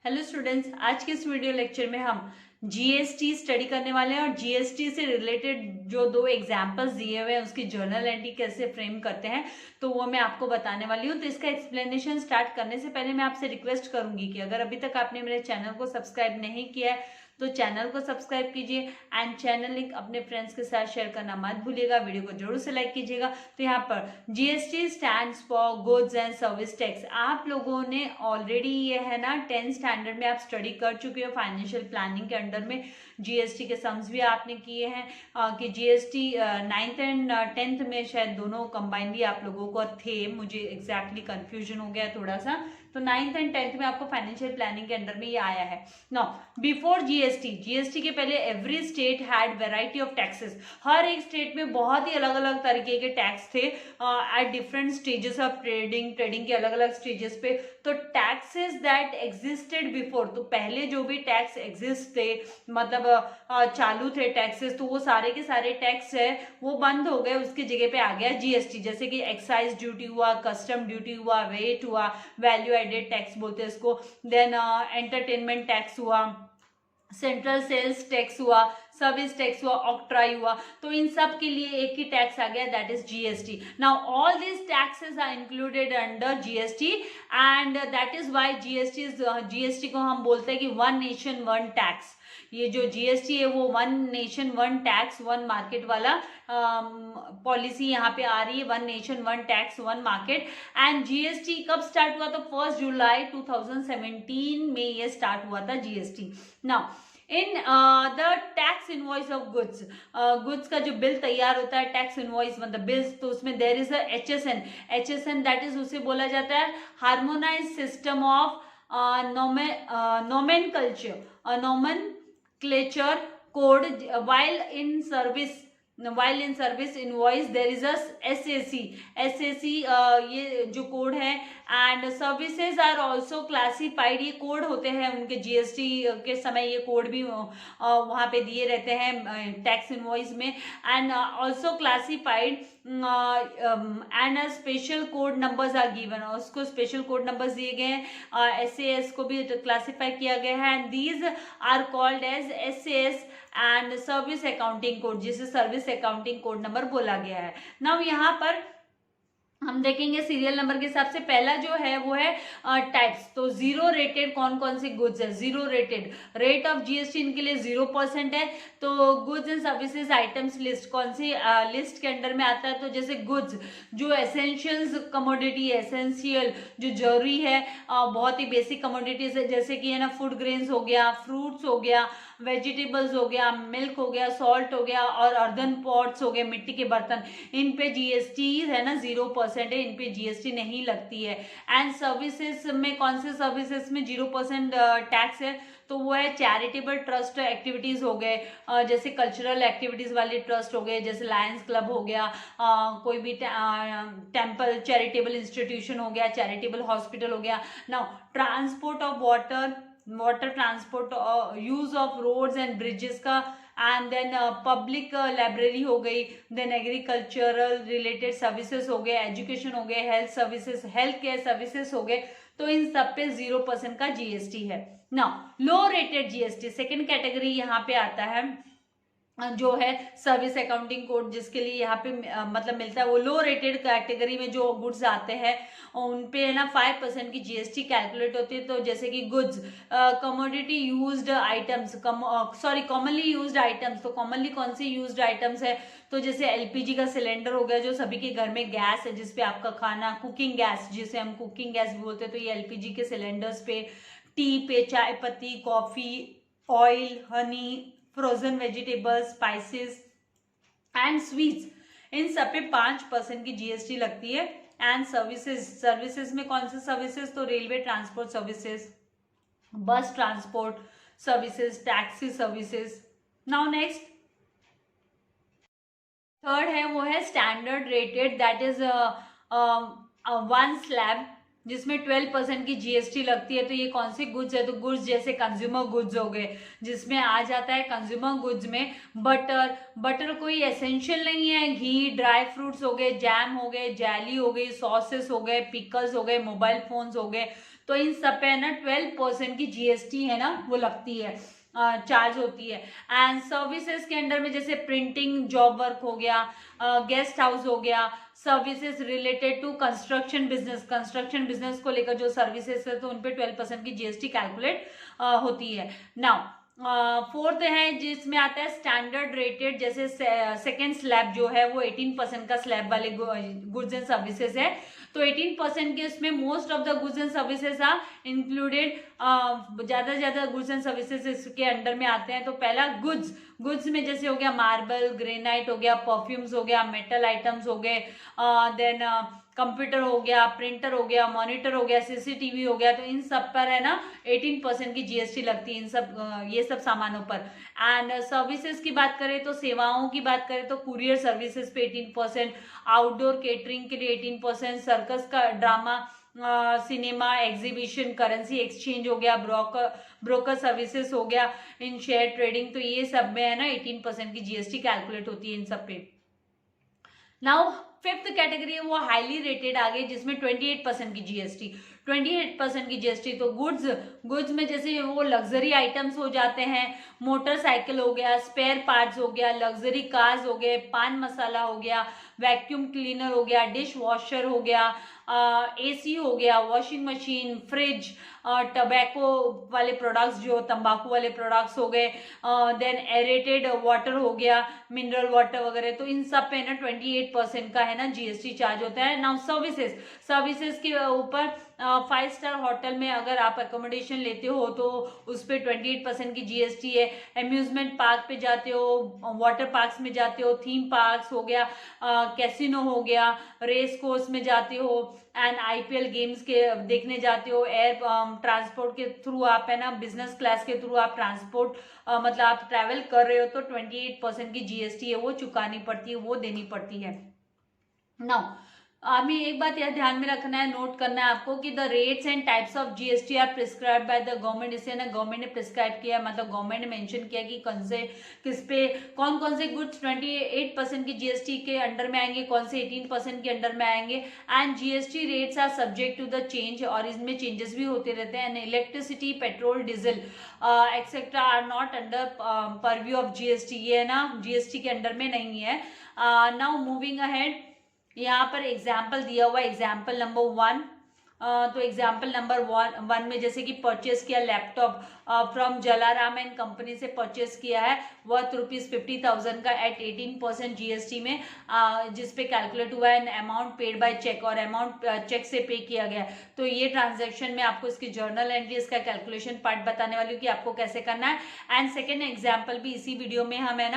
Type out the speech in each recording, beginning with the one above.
Hello students, आज के इस वीडियो लेक्चर में हम जीएसटी स्टडी करने वाले हैं और जीएसटी से रिलेटेड जो दो एग्जाम्पल्स दिए हुए हैं उसकी जर्नल एंट्री कैसे फ्रेम करते हैं तो वो मैं आपको बताने वाली हूँ। तो इसका एक्सप्लेनेशन स्टार्ट करने से पहले मैं आपसे रिक्वेस्ट करूंगी कि अगर अभी तक आपने मेरे चैनल को सब्सक्राइब नहीं किया है तो चैनल को सब्सक्राइब कीजिए एंड चैनल लिंक अपने फ्रेंड्स के साथ शेयर करना मत भूलिएगा। वीडियो को जरूर से लाइक कीजिएगा। तो यहाँ पर GST stands for goods and service tax. आप लोगों ने ऑलरेडी ये है ना 10th स्टैंडर्ड में आप स्टडी कर चुके हो। फाइनेंशियल प्लानिंग के अंडर में जीएसटी के सम्स भी आपने किए हैं कि जीएसटी 9th एंड 10th में शायद दोनों कंबाइनली आप लोगों को थे। मुझे एग्जैक्टली कंफ्यूजन हो गया थोड़ा सा। तो 9th एंड 10th में आपको फाइनेंशियल प्लानिंग के अंडर में ये आया है। नाउ बिफोर जीएसटी के पहले every state had variety of taxes. हर एक स्टेट में बहुत ही अलग अलग तरीके के टैक्स थे at different stages of trading के अलग अलग स्टेजेस पे। तो टैक्सेस दैट एग्जिस्टेड बिफोर, तो पहले जो भी टैक्स एग्जिस्ट थे मतलब चालू थे टैक्सेस, तो वो सारे के सारे टैक्स है वो बंद हो गए। उसकी जगह पे आ गया जीएसटी। जैसे कि एक्साइज ड्यूटी हुआ, कस्टम ड्यूटी हुआ, वेट हुआ, वैल्यू एडेड टैक्स बोलते हैं इसको, देन एंटरटेनमेंट टैक्स हुआ, सेंट्रल सेल्स टैक्स हुआ, सर्विस टैक्स हुआ, ऑक्ट्राई हुआ। तो इन सब के लिए एक ही टैक्स आ गया, that is GST. Now all this taxes are included under GST and that is why GST को हम बोलते हैं कि वन नेशन वन टैक्स। ये जो जीएसटी है वो one nation one tax one market वाला पॉलिसी यहाँ पे आ रही है, one nation one tax one market. And GST कब स्टार्ट हुआ? तो 1 जुलाई 2017 में ये स्टार्ट हुआ था GST. Now in the tax invoice of goods का जो बिल तैयार होता है, टैक्स इनवॉइस मतलब बिल्स, तो उसमें there is a HSN that is उसे बोला जाता है harmonise system of nomenclature code while in service invoice there is a SAC ये जो कोड है। And services are also classified, ये कोड होते हैं उनके जीएसटी के समय, ये कोड भी वहाँ पे दिए रहते हैं टैक्स इनवॉइस में। And also classified and special code numbers are given, उसको स्पेशल कोड नंबर्स दिए गए हैं। एसएएस को भी क्लासिफाई किया गया है and these are called as SAS and service accounting code, जिसे सर्विस अकाउंटिंग कोड नंबर बोला गया है। नाउ यहाँ पर हम देखेंगे सीरियल नंबर के हिसाब से पहला जो है वो है टाइप्स। तो जीरो रेटेड कौन कौन सी गुड्स है? Zero rated rate of GST इनके लिए 0% है। तो goods and services items list कौन सी लिस्ट के अंडर में आता है? तो जैसे गुड्स जो एसेंशियल्स कमोडिटी, एसेंशियल जो जरूरी है, बहुत ही बेसिक कमोडिटीज है, जैसे कि है ना फूड ग्रेन्स हो गया, फ्रूट्स हो गया, वेजिटेबल्स हो गया, मिल्क हो गया, सॉल्ट हो गया और अर्दन पॉट्स हो गए, मिट्टी के बर्तन। इन पे जीएसटी है ना 0% है, इन पे जीएसटी नहीं लगती है। एंड सर्विसेज में कौन से सर्विसेज में 0% टैक्स है? तो वो है चैरिटेबल ट्रस्ट एक्टिविटीज हो गए, जैसे कल्चरल एक्टिविटीज वाले ट्रस्ट हो गए, जैसे लायंस क्लब हो गया, कोई भी टेम्पल चैरिटेबल इंस्टीट्यूशन हो गया, चैरिटेबल हॉस्पिटल हो गया। Now transport of water transport, use of roads and bridges का, एंड देन पब्लिक लाइब्रेरी हो गई, देन एग्रीकल्चरल रिलेटेड सर्विसेज हो गए, एजुकेशन हो गए, health services, health care services हो गए। तो इन सब पे 0% का जीएसटी है। नाउ लो रेटेड जीएसटी सेकेंड कैटेगरी यहाँ पे आता है, जो है सर्विस अकाउंटिंग कोड, जिसके लिए यहाँ पे मतलब मिलता है। वो लो रेटेड कैटेगरी में जो गुड्स आते हैं उन पे है ना 5% की जीएसटी कैलकुलेट होती है। तो जैसे कि goods commodity used items, commonly used items. तो कॉमनली कौन सी यूज्ड आइटम्स है? तो जैसे एलपीजी का सिलेंडर हो गया, जो सभी के घर में गैस है जिसपे आपका खाना, कुकिंग गैस जिसे हम कुकिंग गैस भी बोलते हैं, तो ये एलपीजी के सिलेंडर्स पे, टी पे, चाय पत्ती, coffee, oil, honey, frozen vegetables, spices and sweets, इन सब पे 5% की जीएसटी लगती है। एंड सर्विसेज में कौन से सर्विसेज? तो रेलवे ट्रांसपोर्ट सर्विसेज, बस transport services, taxi services. Now next third है वो है standard rated, that is 1 slab जिसमें 12% की जीएसटी लगती है। तो ये कौन सी गुड्स है? तो गुड्स जैसे कंज्यूमर गुड्स हो गए, जिसमें आ जाता है कंज्यूमर गुड्स में बटर। बटर कोई एसेंशियल नहीं है, घी, ड्राई फ्रूट्स हो गए, जैम हो गए, जेली हो गई, सॉसेस हो गए, पिकल्स हो गए, मोबाइल फोन्स हो गए। तो इन सब पे है ना 12% की जीएसटी है ना वो लगती है, चार्ज होती है। एंड सर्विसेज के अंडर में जैसे प्रिंटिंग जॉब वर्क हो गया, गेस्ट हाउस हो गया, services related to construction business को लेकर जो सर्विसेज है तो उन पे 12% की जीएसटी कैलकुलेट होती है। नाउ फोर्थ है जिसमें आता है स्टैंडर्ड रेटेड, जैसे सेकेंड स्लैब जो है वो 18% का स्लैब वाले गुड्स एंड सर्विसेज है। तो 18% के उसमें most of the goods and services are included, ज्यादा से ज्यादा गुड्स एंड सर्विसेज इसके अंडर में आते हैं। तो पहला गुड्स में जैसे हो गया मार्बल, ग्रेनाइट हो गया, परफ्यूम्स हो गया, मेटल आइटम्स हो गए, देन कंप्यूटर हो गया, प्रिंटर हो गया, मॉनिटर हो गया, सीसीटीवी हो गया। तो इन सब पर है ना 18% की जीएसटी लगती है, इन सब ये सब सामानों पर। एंड सर्विसेज की बात करें तो सेवाओं की बात करें तो कुरियर सर्विसेज पे 18%, आउटडोर केटरिंग के लिए 18%, सर्कस का drama, cinema, exhibition, currency exchange हो गया, ब्रोकर सर्विसेज हो गया, इन शेयर ट्रेडिंग। तो ये सब में है ना 18% की जीएसटी कैलकुलेट होती है इन सब पे। नाउ फिफ्थ कैटेगरी है वो हाईली रेटेड आ गई, जिसमें 28% की जीएसटी। 28% की जीएसटी तो गुड्स में जैसे वो लग्जरी आइटम्स हो जाते हैं, मोटरसाइकिल हो गया, स्पेयर पार्ट्स हो गया, लग्जरी कार्स हो गए, पान मसाला हो गया, वैक्यूम क्लीनर हो गया, डिश वॉशर हो गया, एसी हो गया, वॉशिंग मशीन, फ्रिज, टबैको वाले प्रोडक्ट्स जो तंबाकू वाले प्रोडक्ट्स हो गए, देन एरेटेड वाटर हो गया, मिनरल वाटर वगैरह। तो इन सब पे ना 28% का है ना जीएसटी चार्ज होता है। नाउ सर्विसेज के ऊपर 5 स्टार होटल में अगर आप अकोमोडेशन लेते हो तो उस पर 28% की जीएसटी है। अम्यूजमेंट पार्क पे जाते हो, वाटर पार्क्स में जाते हो, थीम पार्क्स हो गया, कैसीनो हो गया, रेस कोर्स में जाते हो, एंड आईपीएल गेम्स के देखने जाते हो, एयर ट्रांसपोर्ट के थ्रू आप है ना बिजनेस क्लास के थ्रू आप ट्रांसपोर्ट मतलब आप ट्रैवल कर रहे हो तो 28% की जीएसटी है वो चुकानी पड़ती है, वो देनी पड़ती है। नाउ हमें एक बात यह ध्यान में रखना है, नोट करना है आपको कि the rates and types of GST R prescribe by the government. इसे ना गवर्नमेंट ने प्रिस्क्राइब किया, मतलब गवर्नमेंट ने मेंशन किया कि कौन कौन से गुड्स 28% की जीएसटी के अंडर में आएंगे, कौन से 18% के अंडर में आएंगे। And GST rates are subject to the change, और इसमें चेंजेस भी होते रहते हैं। And electricity, petrol, diesel etcetera are not under purview of GST. ये है ना जीएसटी के अंडर में नहीं है। नाउ मूविंग अहेड, यहाँ पर एग्जाम्पल दिया हुआ है, एग्जाम्पल नंबर 1। तो एग्जाम्पल नंबर 1 में जैसे कि परचेस किया laptop from Jalaram and company से परचेस किया है वर्थ ₹50,000 का एट 18% जीएसटी में, जिसपे कैलकुलेट हुआ है अमाउंट पेड बाय चेक, और अमाउंट चेक से पे किया गया। तो ये ट्रांजैक्शन में आपको इसकी जर्नल एंट्री, इसका कैलकुलेशन पार्ट बताने वाली हूँ कि आपको कैसे करना है। एंड सेकेंड एग्जाम्पल भी इसी वीडियो में हम है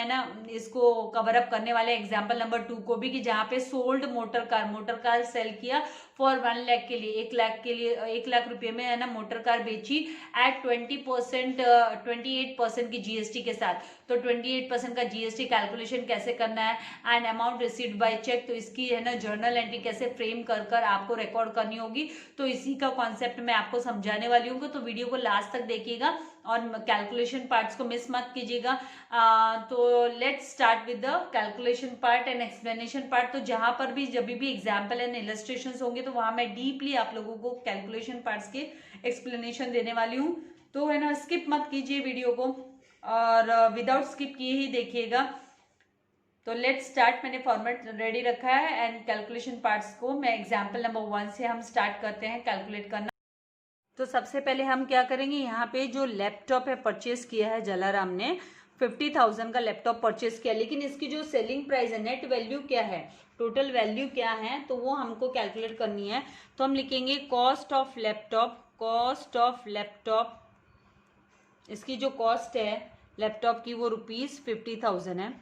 ना इसको कवर अप करने वाले एग्जाम्पल नंबर 2 को भी, कि जहाँ पे सोल्ड मोटर कार सेल किया फॉर 1 लाख के लिए, 1 लाख रुपए में है ना मोटर कार बेची एट 28% की जीएसटी के साथ। तो 28% का जीएसटी कैलकुलेशन कैसे करना है, and amount received by cheque, तो इसकी है ना जर्नल एंट्री कैसे फ्रेम कर आपको रिकॉर्ड करनी होगी। तो इसी का कॉन्सेप्ट मैं आपको समझाने वाली हूँ, तो वीडियो को लास्ट तक देखिएगा और कैलकुलेशन पार्ट्स को मिस मत कीजिएगा। तो let's start with the calculation part and explanation part. तो जहां पर भी जब भी एग्जाम्पल एंड इलस्ट्रेशंस होंगे तो वहां मैं डीपली आप लोगों को कैलकुलेशन पार्ट्स के एक्सप्लेनेशन देने वाली हूँ। तो है ना स्किप मत कीजिए वीडियो को, और विदाउट स्किप किए ही देखिएगा। तो लेट्स स्टार्ट, मैंने फॉर्मेट रेडी रखा है एंड कैलकुलेशन पार्ट्स को मैं एग्जाम्पल नंबर 1 से हम स्टार्ट करते हैं कैलकुलेट करना। तो सबसे पहले हम क्या करेंगे, यहाँ पे जो लैपटॉप है परचेस किया है जलाराम ने, 50,000 का लैपटॉप परचेस किया, लेकिन इसकी जो सेलिंग प्राइस है, नेट वैल्यू क्या है, टोटल वैल्यू क्या है, तो वो हमको कैलकुलेट करनी है। तो हम लिखेंगे कॉस्ट ऑफ लैपटॉप, इसकी जो कॉस्ट है लैपटॉप की वो ₹50,000 है,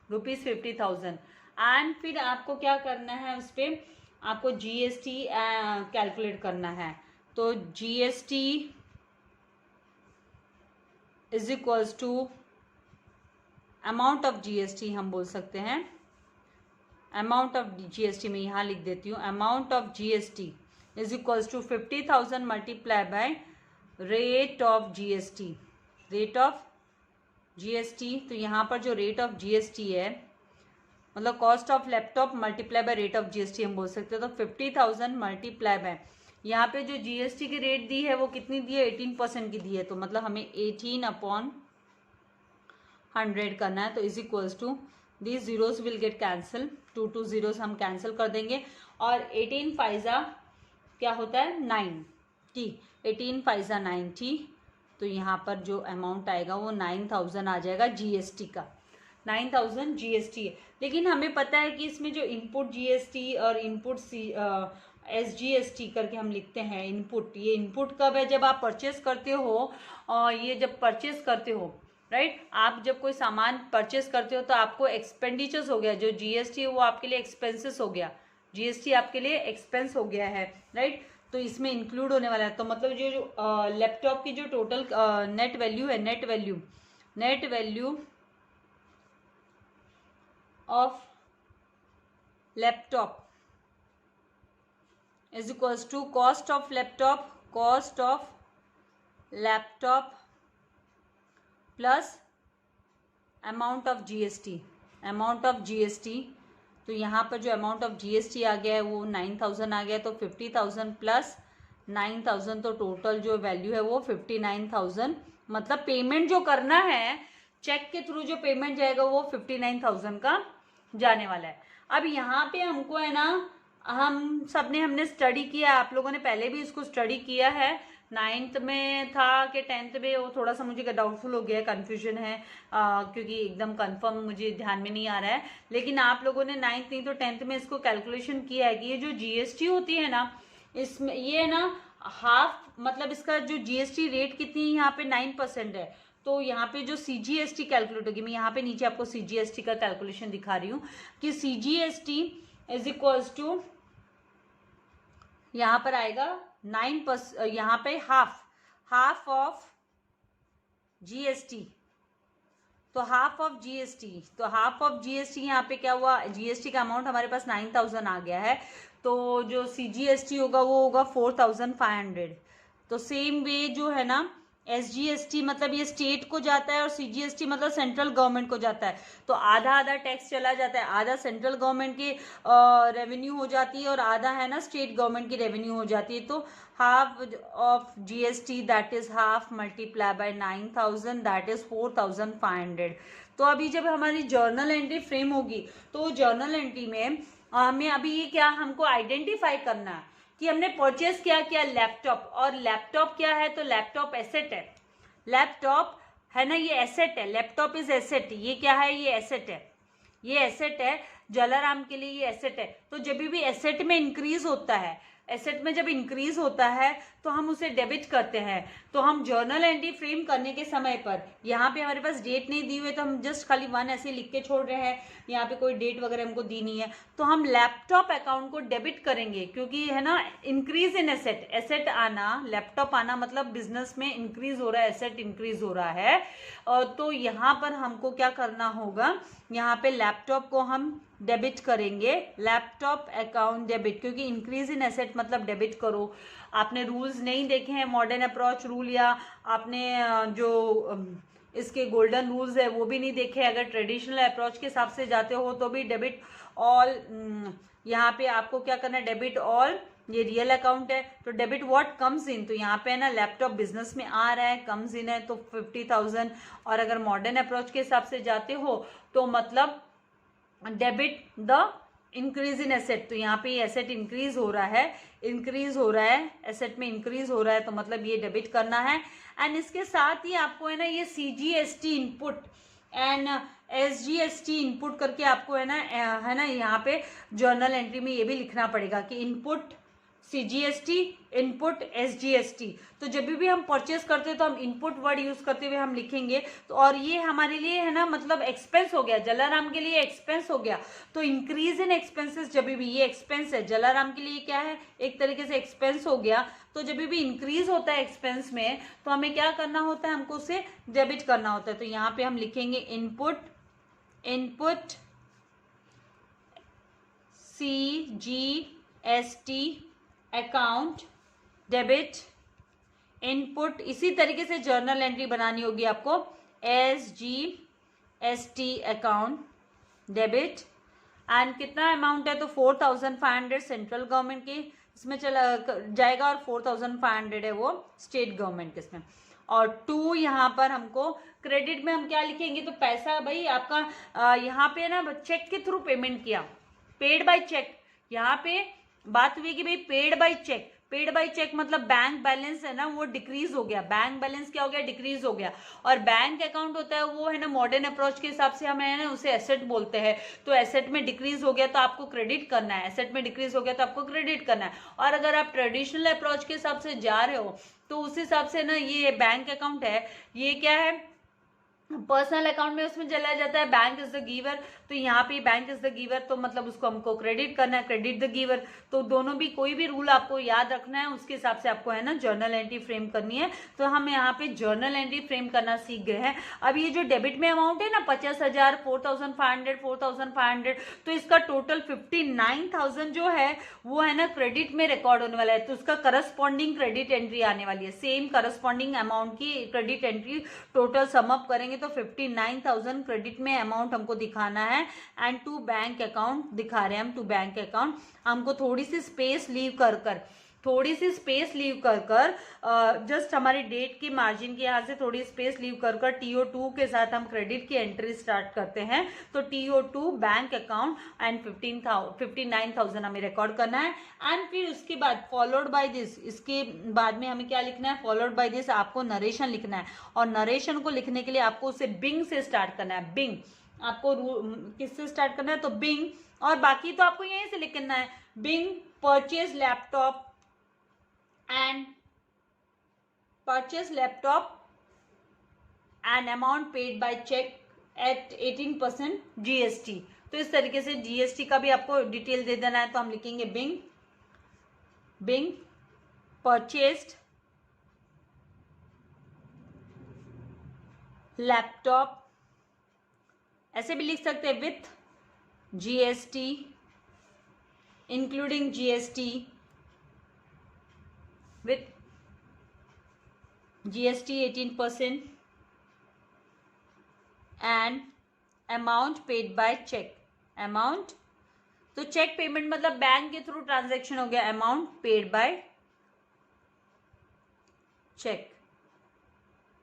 ₹50,000। एंड फिर आपको क्या करना है, उस पर आपको जीएसटी कैलकुलेट करना है। तो GST is equals to amount of GST, हम बोल सकते हैं अमाउंट ऑफ GST मैं यहाँ लिख देती हूँ, amount of GST is equals to 50,000 multiply by rate of GST, rate of GST। तो यहाँ पर जो रेट ऑफ GST है मतलब cost of laptop multiply by rate of GST हम बोल सकते हैं। तो 50,000 मल्टीप्लाई बाय, यहाँ पे जो GST की रेट दी है वो कितनी दी है, 18% की दी है, तो मतलब हमें 18/100 करना है। तो is equals to these zeros will get cancel, 2 zeros हम कैंसिल कर देंगे, और 18 फाइजा क्या होता है 90, 18 फाइजा 90। तो यहाँ पर जो अमाउंट आएगा वो 9,000 आ जाएगा GST का, 9,000 GST है। लेकिन हमें पता है कि इसमें जो इनपुट GST और इनपुट SGST करके हम लिखते हैं इनपुट, ये इनपुट कब है, जब आप परचेस करते हो, और ये जब परचेस करते हो राइट, आप जब कोई सामान परचेस करते हो तो आपको एक्सपेंडिचर्स हो गया, जो GST है वो आपके लिए एक्सपेंसेस हो गया, GST आपके लिए एक्सपेंस हो गया है राइट, तो इसमें इंक्लूड होने वाला है। तो मतलब जो लैपटॉप की जो टोटल नेट वैल्यू है, net value of laptop is equals to cost of laptop plus amount of GST, तो यहाँ पर जो अमाउंट ऑफ GST आ गया है वो 9,000 आ गया, तो 50,000 प्लस 9,000, तो टोटल जो वैल्यू है वो 59,000, मतलब पेमेंट जो करना है चेक के थ्रू जो पेमेंट जाएगा वो 59,000 का जाने वाला है। अब यहाँ पे हमको है ना, हमने स्टडी किया, आप लोगों ने पहले भी इसको स्टडी किया है, 9th में था कि 10th में, वो थोड़ा सा मुझे डाउटफुल हो गया, कन्फ्यूजन है क्योंकि एकदम कंफर्म मुझे ध्यान में नहीं आ रहा है, लेकिन आप लोगों ने 9th नहीं तो 10th में इसको कैलकुलेशन किया है कि ये जो GST होती है ना, इसमें ये ना हाफ, मतलब इसका जो GST रेट कितनी है यहाँ पे 9% है, तो यहाँ पे जो CGST कैलकुलेट होगी, मैं यहाँ पे नीचे आपको CGST का कैलकुलेशन दिखा रही हूँ कि CGST इज इक्वल्स टू, यहाँ पर आएगा 9%, यहाँ पे हाफ ऑफ GST, तो हाफ ऑफ GST यहाँ पे क्या हुआ, GST का अमाउंट हमारे पास 9,000 आ गया है, तो जो CGST होगा वो होगा 4,500। तो सेम वे जो है ना SGST मतलब ये स्टेट को जाता है और CGST मतलब सेंट्रल गवर्नमेंट को जाता है, तो आधा आधा टैक्स चला जाता है, आधा सेंट्रल गवर्नमेंट की रेवेन्यू हो जाती है और आधा है ना स्टेट गवर्नमेंट की रेवेन्यू हो जाती है। तो half of GST that is half multiply by 9,000 that is 4,500। तो अभी जब हमारी जर्नल एंट्री फ्रेम होगी तो जर्नल एंट्री में हमें अभी ये क्या हमको आइडेंटिफाई करना है कि हमने परचेस क्या किया लैपटॉप, और लैपटॉप क्या है, तो लैपटॉप एसेट है, लैपटॉप है ना, ये एसेट है, लैपटॉप इज एसेट, ये क्या है, ये एसेट है, ये एसेट है, जलाराम के लिए ये एसेट है। तो जब भी एसेट में इंक्रीज होता है, एसेट में जब इंक्रीज होता है तो हम उसे डेबिट करते हैं। तो हम जर्नल एंट्री फ्रेम करने के समय पर, यहाँ पे हमारे पास डेट नहीं दी हुई तो हम जस्ट खाली 1 ऐसे लिख के छोड़ रहे हैं, यहाँ पे कोई डेट वगैरह हमको दी नहीं है, तो हम लैपटॉप अकाउंट को डेबिट करेंगे, क्योंकि है ना इंक्रीज इन एसेट, एसेट आना, लैपटॉप आना मतलब बिजनेस में इंक्रीज हो रहा है, एसेट इंक्रीज हो रहा है। तो यहाँ पर हमको क्या करना होगा, यहाँ पे लैपटॉप को हम डेबिट करेंगे, लैपटॉप अकाउंट डेबिट, क्योंकि इंक्रीज इन एसेट मतलब डेबिट करो। आपने रूल्स नहीं देखे हैं, मॉडर्न अप्रोच रूल, या आपने जो इसके गोल्डन रूल्स है वो भी नहीं देखे, अगर ट्रेडिशनल अप्रोच के हिसाब से जाते हो तो भी डेबिट ऑल, यहाँ पे आपको क्या करना है, डेबिट ऑल, ये रियल अकाउंट है, तो डेबिट व्हाट कम्स इन, तो यहाँ पे है ना लैपटॉप बिजनेस में आ रहा है, कम्स इन है तो 50,000, और अगर मॉडर्न अप्रोच के हिसाब से जाते हो तो मतलब debit the increase in asset, तो यहाँ पे एसेट इंक्रीज हो रहा है, एसेट में इंक्रीज हो रहा है, तो मतलब ये डेबिट करना है। एंड इसके साथ ही आपको है ना ये CGST input and SGST input करके आपको है ना यहाँ पे जर्नल एंट्री में ये भी लिखना पड़ेगा कि इनपुट CGST, इनपुट SGST। तो जब भी हम परचेस करते हैं तो हम इनपुट वर्ड यूज करते हुए हम लिखेंगे, तो और ये हमारे लिए है ना मतलब एक्सपेंस हो गया, जलाराम के लिए एक्सपेंस हो गया। तो इंक्रीज इन एक्सपेंसेस, जब भी ये एक्सपेंस है, जलाराम के लिए क्या है, एक तरीके से एक्सपेंस हो गया। तो जब भी इंक्रीज होता है एक्सपेंस में तो हमें क्या करना होता है, हमको उसे डेबिट करना होता है। तो यहाँ पे हम लिखेंगे input CGST account debit input. इसी तरीके से जर्नल एंट्री बनानी होगी आपको, SGST अकाउंट डेबिट एंड कितना अमाउंट है, तो 4500 सेंट्रल गवर्नमेंट की इसमें चला जाएगा और 4500 है वो स्टेट गवर्नमेंट के इसमें। और 2 यहाँ पर हमको क्रेडिट में हम क्या लिखेंगे, तो पैसा भाई आपका यहाँ पे ना चेक के थ्रू पेमेंट किया, पेड बाय चेक। यहाँ पे बात हुई कि भाई paid by cheque, paid by cheque मतलब बैंक बैलेंस है ना वो डिक्रीज हो गया, बैंक बैलेंस क्या हो गया, डिक्रीज हो गया। और बैंक अकाउंट होता है वो है ना मॉडर्न अप्रोच के हिसाब से हमें है ना उसे एसेट बोलते हैं। तो एसेट में डिक्रीज हो गया तो आपको क्रेडिट करना है, एसेट में डिक्रीज हो गया तो आपको क्रेडिट करना है। और अगर आप ट्रेडिशनल अप्रोच के हिसाब से जा रहे हो तो उस हिसाब से ना ये बैंक अकाउंट है, ये क्या है, पर्सनल अकाउंट में उसमें चला जाता है, बैंक इज द गिवर। तो यहाँ पे बैंक इज द गिवर तो मतलब उसको हमको क्रेडिट करना है, क्रेडिट द गिवर। तो दोनों भी कोई भी रूल आपको याद रखना है, उसके हिसाब से आपको है ना जर्नल एंट्री फ्रेम करनी है। तो हम यहाँ पे जर्नल एंट्री फ्रेम करना सीख गए हैं। अब ये जो डेबिट में अमाउंट है ना 50,000, 4,500, तो इसका टोटल 59,000 जो है वो है ना क्रेडिट में रिकॉर्ड होने वाला है। तो उसका करस्पॉन्डिंग क्रेडिट एंट्री आने वाली है, सेम करस्पॉन्डिंग अमाउंट की क्रेडिट एंट्री टोटल समअप करेंगे तो 59,000 क्रेडिट में अमाउंट हमको दिखाना है। एंड टू बैंक अकाउंट दिखा रहे हैं हम, टू बैंक अकाउंट। हमको थोड़ी सी स्पेस लीव कर जस्ट हमारी डेट की मार्जिन के यहाँ से थोड़ी स्पेस लीव कर TO2 के साथ हम क्रेडिट की एंट्री स्टार्ट करते हैं। तो TO2 बैंक अकाउंट एंड 59,000 हमें रिकॉर्ड करना है। एंड फिर उसके बाद फॉलोड बाय दिस, इसके बाद में हमें क्या लिखना है, फॉलोड बाय दिस आपको नरेशन लिखना है। और नरेशन को लिखने के लिए आपको उसे बिंग से स्टार्ट करना है। बिंग आपको किससे स्टार्ट करना है, तो बिंग, और बाकी तो आपको यहीं से लिखना है, being purchase laptop and purchase laptop and amount paid by check at 18% GST। तो इस तरीके से GST का भी आपको डिटेल दे देना है। तो हम लिखेंगे बिंग परचेस्ड लैपटॉप, ऐसे भी लिख सकते हैं with GST including GST, with GST 18% and amount paid by check। Amount तो चेक पेमेंट मतलब बैंक के थ्रू ट्रांजैक्शन हो गया, अमाउंट पेड बाय चेक।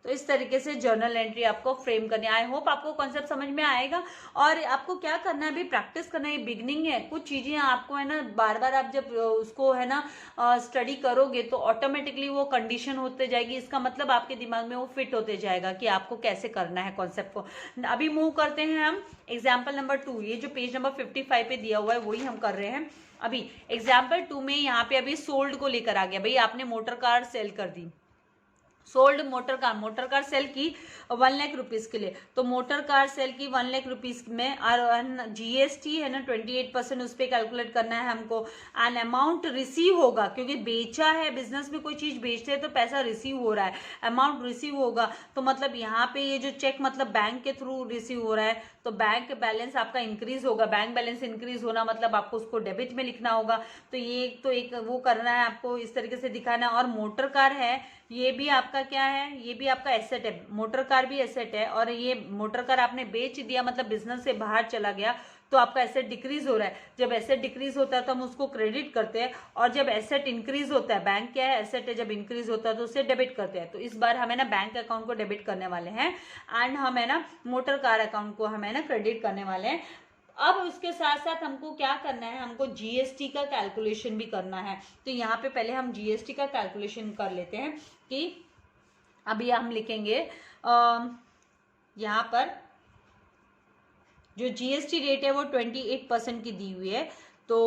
तो इस तरीके से जर्नल एंट्री आपको फ्रेम करनी है। आई होप आपको कॉन्सेप्ट समझ में आएगा। और आपको क्या करना है, अभी प्रैक्टिस करना है, बिगनिंग है। कुछ चीजें आपको है ना बार बार आप जब उसको है ना स्टडी करोगे तो ऑटोमेटिकली वो कंडीशन होते जाएगी। इसका मतलब आपके दिमाग में वो फिट होते जाएगा कि आपको कैसे करना है कॉन्सेप्ट को। अभी मूव करते हैं हम एग्जाम्पल नंबर 2। ये जो पेज नंबर 55 पे दिया हुआ है वही हम कर रहे हैं। अभी एग्जाम्पल 2 में यहाँ पे अभी सोल्ड को लेकर आ गया। भाई आपने मोटर कार सेल कर दी, सोल्ड मोटर कार सेल की 1 लाख रुपीज के लिए। तो मोटर कार सेल की 1 लाख रुपीज में GST है ना 28% उस पर कैलकुलेट करना है हमको। एंड अमाउंट रिसीव होगा, क्योंकि बेचा है, बिजनेस में कोई चीज बेचते हैं तो पैसा रिसीव हो रहा है, अमाउंट रिसीव होगा। तो मतलब यहाँ पे ये जो चेक मतलब बैंक के थ्रू रिसीव हो रहा है, तो बैंक बैलेंस आपका इंक्रीज होगा। बैंक बैलेंस इंक्रीज होना मतलब आपको उसको डेबिट में लिखना होगा। तो ये तो एक वो करना है आपको, इस तरीके से दिखाना है। और मोटर कार है, ये भी आपका क्या है, ये भी आपका एसेट है, मोटर कार भी एसेट है। और ये मोटर कार आपने बेच दिया मतलब बिजनेस से बाहर चला गया तो आपका एसेट डिक्रीज हो रहा है। जब एसेट डिक्रीज होता है तो हम उसको क्रेडिट करते हैं, और जब एसेट इंक्रीज होता है, बैंक क्या है, एसेट है, जब इंक्रीज होता है तो उसे डेबिट करते हैं। तो इस बार हमें ना बैंक अकाउंट को डेबिट करने वाले हैं एंड हम है ना मोटर कार अकाउंट को हमें ना क्रेडिट करने वाले हैं। अब उसके साथ साथ हमको क्या करना है, हमको GST का कैलकुलेशन भी करना है। तो यहाँ पे पहले हम GST का कैलकुलेशन कर लेते हैं कि अभी हम लिखेंगे यहाँ पर जो GST रेट है वो 28% की दी हुई है। तो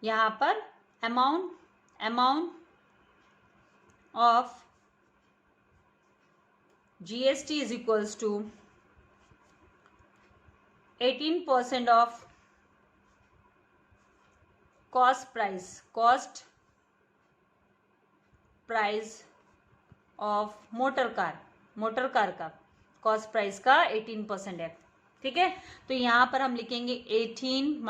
यहाँ पर amount of GST is equals to 18% of cost price of motor car का कॉस्ट प्राइस का 18% है। ठीक है, तो यहाँ पर हम लिखेंगे 18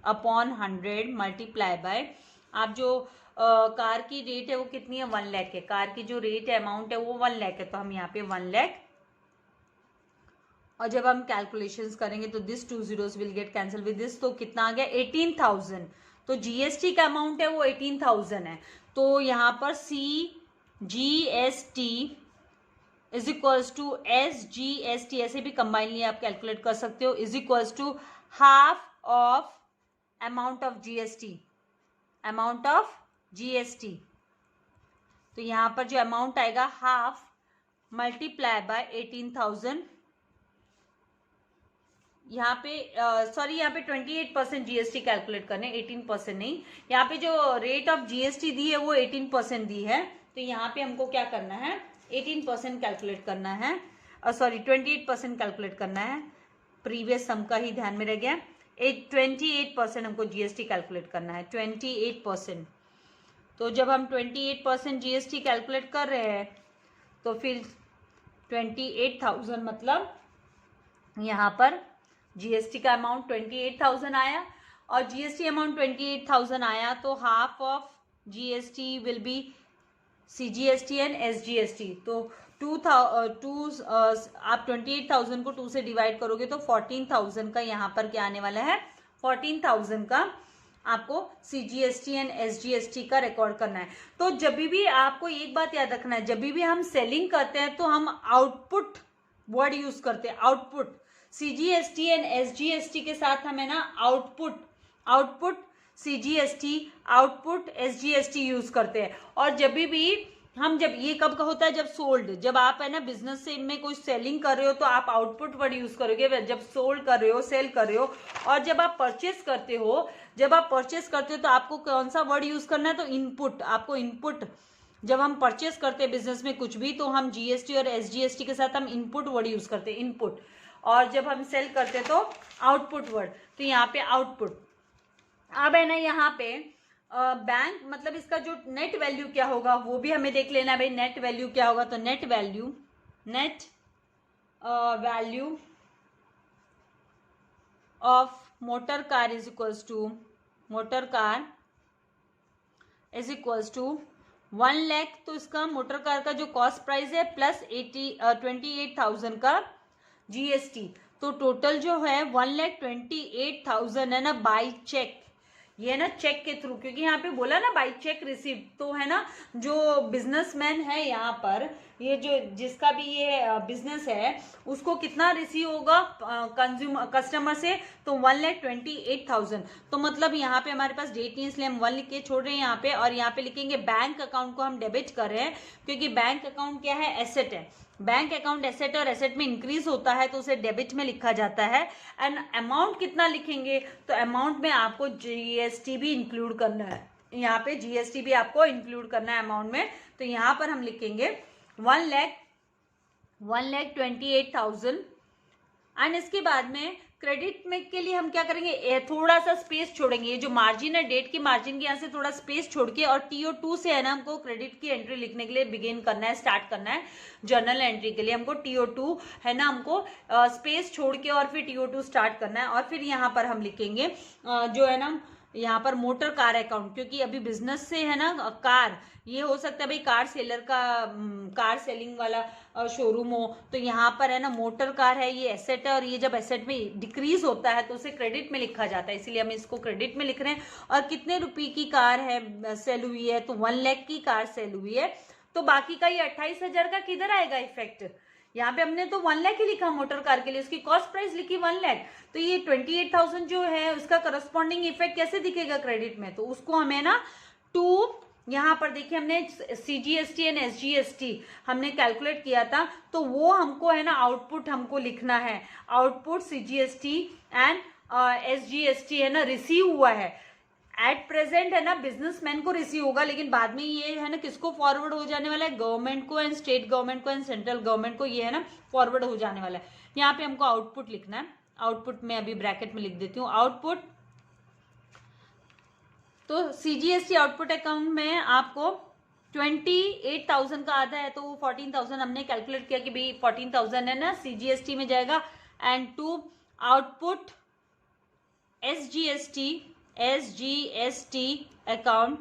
अपॉन 100 मल्टीप्लाई बाय, आप जो कार की रेट है वो कितनी है, 1 लाख है, कार की जो रेट है अमाउंट है वो 1 लाख है, तो हम यहाँ पे 1 लाख, और जब हम कैलकुलेशंस करेंगे तो this 2 zeros will get cancel with this, तो कितना आ गया 18,000, तो जीएसटी का अमाउंट है वो 18,000 है, तो यहाँ पर CGST is equals to SGST, ऐसे भी कंबाइनली आप कैलकुलेट कर सकते हो, is equals to half of amount of GST, amount of GST, तो यहाँ पर जो अमाउंट आएगा हाफ मल्टीप्लाई बाय 18,000, यहाँ पे सॉरी यहाँ पे 28% जीएसटी कैलकुलेट करने, 18% नहीं, यहाँ पे जो रेट ऑफ जीएसटी दी है वो 18% दी है, तो यहाँ पे हमको क्या करना है 18% कैलकुलेट करना है, सॉरी 28% कैलकुलेट करना है, प्रीवियस सम का ही ध्यान में रह गया, 28% हमको जीएसटी कैलकुलेट करना है, 28%, तो जब हम 28% जीएसटी कैलकुलेट कर रहे हैं तो फिर 28,000 मतलब यहाँ पर जीएसटी का अमाउंट 28,000 आया, और जीएसटी अमाउंट 28,000 आया तो half of GST will be CGST and SGST, तो आप 28,000 को 2 से डिवाइड करोगे तो 14,000 का यहाँ पर क्या आने वाला है, 14,000 का आपको सीजीएसटी एंड एसजीएसटी का रिकॉर्ड करना है। तो जब भी आपको एक बात याद रखना है, जब भी हम सेलिंग करते हैं तो हम आउटपुट वर्ड यूज करते हैं, आउटपुट, सीजीएसटी एंड एसजीएसटी के साथ हमें ना output CGST, output SGST use करते हैं, और जब भी हम, जब ये कब का होता है, जब सोल्ड, जब आप है ना बिजनेस से में कोई सेलिंग कर रहे हो तो आप आउटपुट वर्ड यूज करोगे, जब सोल्ड कर रहे हो, सेल कर रहे हो, और जब आप परचेस करते हो तो आपको कौन सा वर्ड यूज करना है, तो इनपुट, आपको इनपुट, जब हम परचेस करते हैं बिजनेस में कुछ भी तो हम जीएसटी और एसजीएसटी के साथ हम इनपुट वर्ड यूज करते हैं, इनपुट, और जब हम सेल करते हैं तो आउटपुट वर्ड, तो यहाँ पे आउटपुट। अब है ना यहाँ पे बैंक मतलब इसका जो नेट वैल्यू क्या होगा वो भी हमें देख लेना है भाई, नेट वैल्यू क्या होगा, तो net value of motor car is equals to 1 lakh, तो इसका मोटर कार का जो कॉस्ट प्राइस है प्लस 28,000 का जीएसटी, तो टोटल जो है 1,28,000 है ना बाई चेक, ये है ना चेक के थ्रू, क्योंकि यहाँ पे बोला ना बाई चेक रिसीव, तो है ना जो बिजनेसमैन है यहाँ पर, ये जो जिसका भी ये बिजनेस है उसको कितना रिसीव होगा कस्टमर से, तो 1,28,000, तो मतलब यहाँ पे हमारे पास डेट नहीं, इसलिए हम 1 लिख के छोड़ रहे हैं यहाँ पे, और यहाँ पे लिखेंगे बैंक अकाउंट को हम डेबिट कर रहे हैं, क्योंकि बैंक अकाउंट क्या है, एसेट है, बैंक अकाउंट एसेट, और एसेट में इंक्रीज होता है तो उसे डेबिट में लिखा जाता है, एंड अमाउंट कितना लिखेंगे, तो अमाउंट में आपको जीएसटी भी इंक्लूड करना है, यहाँ पे जीएसटी भी आपको इंक्लूड करना है अमाउंट में, तो यहाँ पर हम लिखेंगे 1,28,000, एंड इसके बाद में क्रेडिट में के लिए हम क्या करेंगे, थोड़ा सा स्पेस छोड़ेंगे, ये जो मार्जिन है डेट की मार्जिन के यहाँ से थोड़ा स्पेस छोड़ के, और TO2 से है ना हमको क्रेडिट की एंट्री लिखने के लिए बिगिन करना है, स्टार्ट करना है, जर्नल एंट्री के लिए हमको TO2 है ना हमको स्पेस छोड़ के और फिर TO2 स्टार्ट करना है, और फिर यहाँ पर हम लिखेंगे जो है ना यहाँ पर मोटर कार अकाउंट, क्योंकि अभी बिजनेस से है ना कार, ये हो सकता है भाई कार सेलर का कार सेलिंग वाला शोरूम हो, तो यहाँ पर है ना मोटर कार है, ये एसेट है, और ये जब एसेट में डिक्रीज होता है तो उसे क्रेडिट में लिखा जाता है, इसीलिए हम इसको क्रेडिट में लिख रहे हैं, और कितने रुपए की कार है सेल हुई है, तो 1 लाख की कार सेल हुई है, तो बाकी का ये 28,000 का किधर आएगा इफेक्ट, यहाँ पे हमने तो 1 लाख ही लिखा मोटर कार के लिए, उसकी कॉस्ट प्राइस लिखी 1 लाख, तो ये 28,000 जो है उसका करस्पॉन्डिंग इफेक्ट कैसे दिखेगा क्रेडिट में, तो उसको हमें ना यहाँ पर देखिए हमने सीजीएसटी एंड एसजीएसटी हमने कैलकुलेट किया था, तो वो हमको है ना आउटपुट हमको लिखना है, आउटपुट सीजीएसटी एंड एसजीएसटी है ना रिसीव हुआ है, एट प्रेजेंट है ना बिजनेसमैन को रिसीव होगा, लेकिन बाद में ये है ना किसको फॉरवर्ड हो जाने वाला है, गवर्नमेंट को एंड स्टेट गवर्नमेंट को एंड सेंट्रल गवर्नमेंट को, ये है ना फॉरवर्ड हो जाने वाला है। यहाँ पे हमको आउटपुट लिखना है, आउटपुट में अभी ब्रैकेट में लिख देती हूँ आउटपुट, तो सीजीएसटी आउटपुट अकाउंट में आपको 28,000 का आधा है, तो वो 14,000 हमने कैलकुलेट किया कि भाई 14,000 है ना सीजीएसटी में जाएगा, and to output SGST account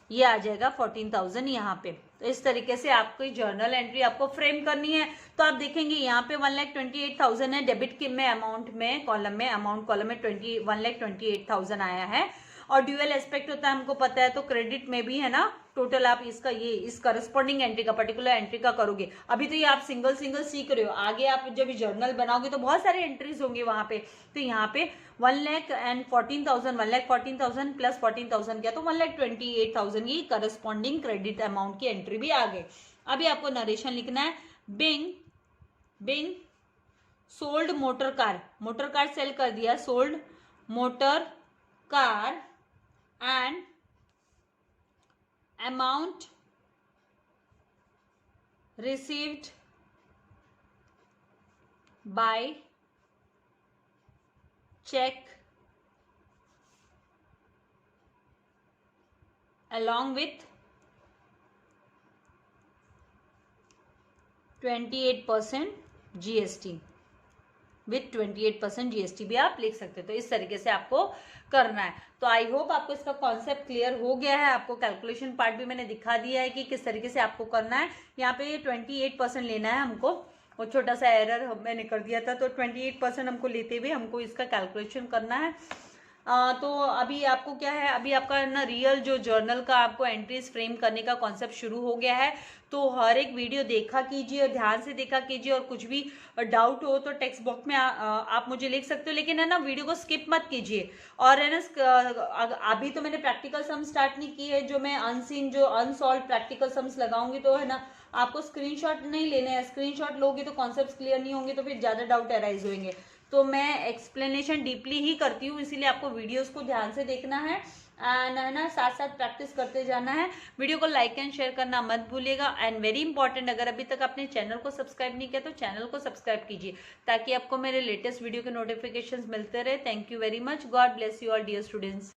ये आ जाएगा 14,000 यहाँ पे। तो इस तरीके से आपको जर्नल एंट्री आपको फ्रेम करनी है। तो आप देखेंगे यहाँ पे 1,28,000 है डेबिट के में अमाउंट में कॉलम में, अमाउंट कॉलम में 1,28,000 आया है। और ड्यूअल एस्पेक्ट होता है हमको पता है, तो क्रेडिट में भी है ना, टोटल आप इसका ये इस करस्पॉन्डिंग एंट्री का पर्टिकुलर एंट्री का करोगे। अभी तो ये आप सिंगल सिंगल सीख रहे हो, आगे आप जब जर्नल बनाओगे तो बहुत सारे एंट्रीज होंगे वहां पे। तो यहाँ पे 1,14,000 प्लस 14,000 क्या, तो 1,28,000 ये करस्पॉन्डिंग क्रेडिट अमाउंट की एंट्री भी आ गई। अभी आपको नरेशन लिखना है। Being sold motor car sale कर दिया, sold motor car and amount received by check along with 28% GST, with 28% GST भी आप लिख सकते हो। तो इस तरीके से आपको करना है। तो आई होप आपको इसका कॉन्सेप्ट क्लियर हो गया है। आपको कैलकुलेशन पार्ट भी मैंने दिखा दिया है कि किस तरीके से आपको करना है। यहाँ पे 28% लेना है हमको, वो छोटा सा एरर मैंने कर दिया था, तो 28% हमको लेते हुए हमको इसका कैलकुलेशन करना है। तो अभी आपको क्या है, अभी आपका ना रियल जो जर्नल का आपको एंट्रीज फ्रेम करने का कॉन्सेप्ट शुरू हो गया है। तो हर एक वीडियो देखा कीजिए और ध्यान से देखा कीजिए, और कुछ भी डाउट हो तो टेक्स्ट बॉक्स में आप मुझे लिख सकते हो, लेकिन है ना वीडियो को स्किप मत कीजिए। और है ना अभी तो मैंने प्रैक्टिकल सम स्टार्ट नहीं की है, जो मैं अनसीन जो अनसॉल्व प्रैक्टिकल सम्स लगाऊंगी, तो है ना आपको स्क्रीनशॉट नहीं लेने हैं। स्क्रीनशॉट लोगे तो कॉन्सेप्ट क्लियर नहीं होंगे, तो फिर ज्यादा डाउट अराइज होंगे। तो मैं एक्सप्लेनेशन डीपली ही करती हूँ, इसीलिए आपको वीडियोस को ध्यान से देखना है एंड है ना साथ साथ प्रैक्टिस करते जाना है। वीडियो को लाइक एंड शेयर करना मत भूलिएगा। एंड वेरी इंपॉर्टेंट, अगर अभी तक आपने चैनल को सब्सक्राइब नहीं किया तो चैनल को सब्सक्राइब कीजिए, ताकि आपको मेरे लेटेस्ट वीडियो के नोटिफिकेशंस मिलते रहे। Thank you very much. God bless you all dear students.